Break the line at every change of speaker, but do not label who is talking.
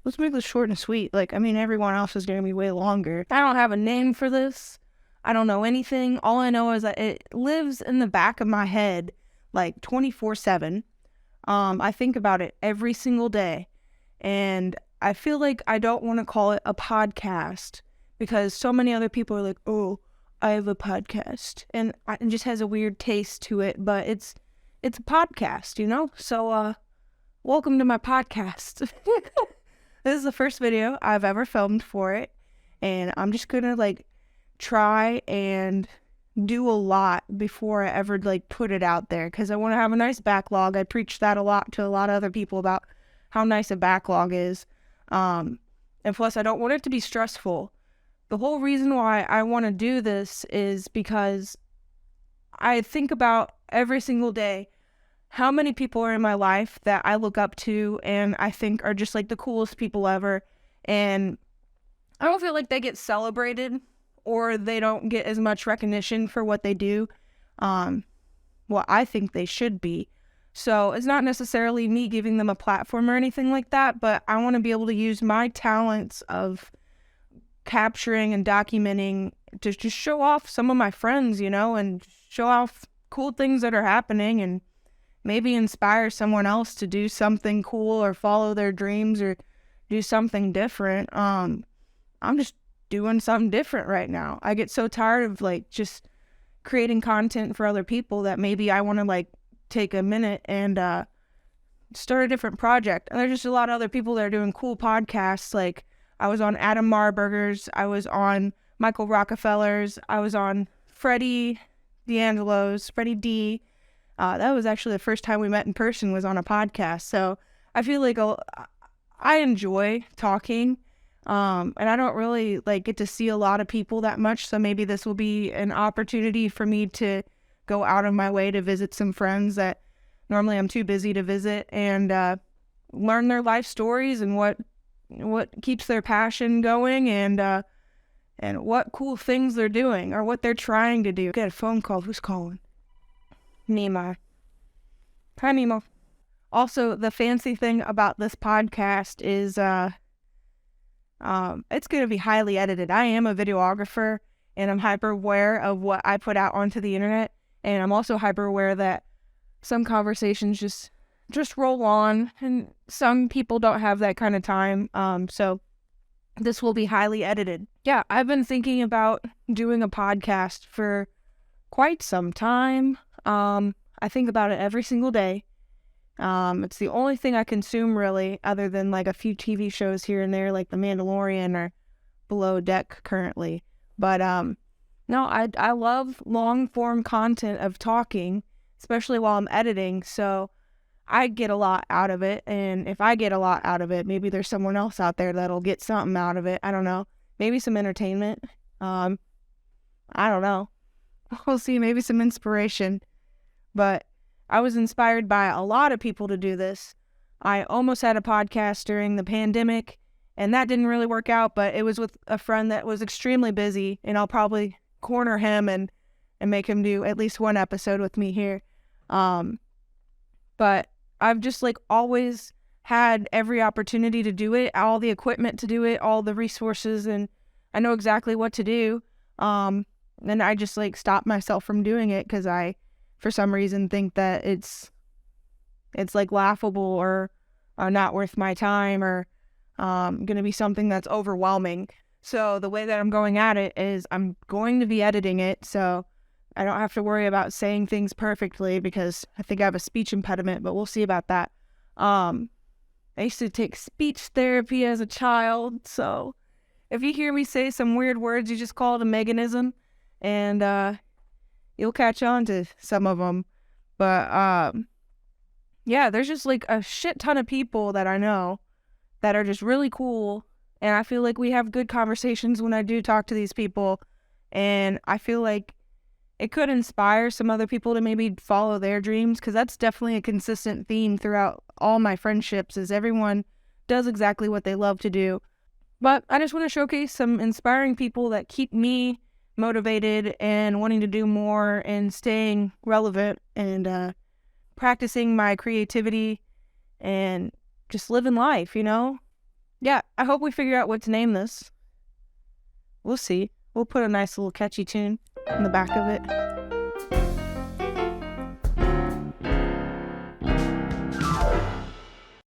let's make this short and sweet. Like, I mean, everyone else is going to be way longer. I don't have a name for this. I don't know anything. All I know is that it lives in the back of my head like 24/7. I think about it every single day. And I feel like I don't want to call it a podcast because so many other people are like, oh, I have a podcast. And it just has a weird taste to it, but it's a podcast, you know? So, welcome to my podcast. This is the first video I've ever filmed for it. And I'm just going to like try and do a lot before I ever like put it out there because I want to have a nice backlog. I preach that a lot to a lot of other people about how nice a backlog is. And plus I don't want it to be stressful. The whole reason why I want to do this is because I think about every single day how many people are in my life that I look up to and I think are just like the coolest people ever. And I don't feel like they get celebrated or they don't get as much recognition for what they do. Well, I think they should be. So it's not necessarily me giving them a platform or anything like that, but I want to be able to use my talents of capturing and documenting to just show off some of my friends, you know, and show off cool things that are happening and maybe inspire someone else to do something cool or follow their dreams or do something different. I'm just doing something different right now. I get so tired of like just creating content for other people that maybe I want to like take a minute and start a different project. And there's just a lot of other people that are doing cool podcasts. Like I was on Adam Marburger's, I was on Michael Rockefeller's, I was on Freddie D'Angelo's, Freddie D. That was actually the first time we met in person was on a podcast. So I feel like I enjoy talking. And I don't really like get to see a lot of people that much. So maybe this will be an opportunity for me to go out of my way to visit some friends that normally I'm too busy to visit and learn their life stories and what keeps their passion going and what cool things they're doing or what they're trying to do. Get a phone call. Who's calling? Nemo. Hi, Nemo. Also, the fancy thing about this podcast is it's going to be highly edited. I am a videographer and I'm hyper aware of what I put out onto the internet. And I'm also hyper aware that some conversations just roll on and some people don't have that kind of time. So this will be highly edited. Yeah, I've been thinking about doing a podcast for quite some time. I think about it every single day. It's the only thing I consume really, other than like a few TV shows here and there, like The Mandalorian or Below Deck currently. But no, I love long form content of talking, especially while I'm editing. So I get a lot out of it. And if I get a lot out of it, maybe there's someone else out there that'll get something out of it. I don't know. Maybe some entertainment. I don't know. We'll see. Maybe some inspiration. But I was inspired by a lot of people to do this. I almost had a podcast during the pandemic, and that didn't really work out, but it was with a friend that was extremely busy, and I'll probably corner him and make him do at least one episode with me here. But I've just like always had every opportunity to do it, all the equipment to do it, all the resources, and I know exactly what to do. And I just like stopped myself from doing it because I, for some reason, think that it's like laughable or not worth my time or going to be something that's overwhelming. So the way that I'm going at it is I'm going to be editing it, so I don't have to worry about saying things perfectly because I think I have a speech impediment, but we'll see about that. I used to take speech therapy as a child, so if you hear me say some weird words, you just call it a mechanism, and you'll catch on to some of them. But yeah, there's just like a shit ton of people that I know that are just really cool. And I feel like we have good conversations when I do talk to these people. And I feel like it could inspire some other people to maybe follow their dreams. Because that's definitely a consistent theme throughout all my friendships is everyone does exactly what they love to do. But I just want to showcase some inspiring people that keep me motivated and wanting to do more and staying relevant and practicing my creativity and just living life, you know? Yeah, I hope we figure out what to name this. We'll see. We'll put a nice little catchy tune in the back of it.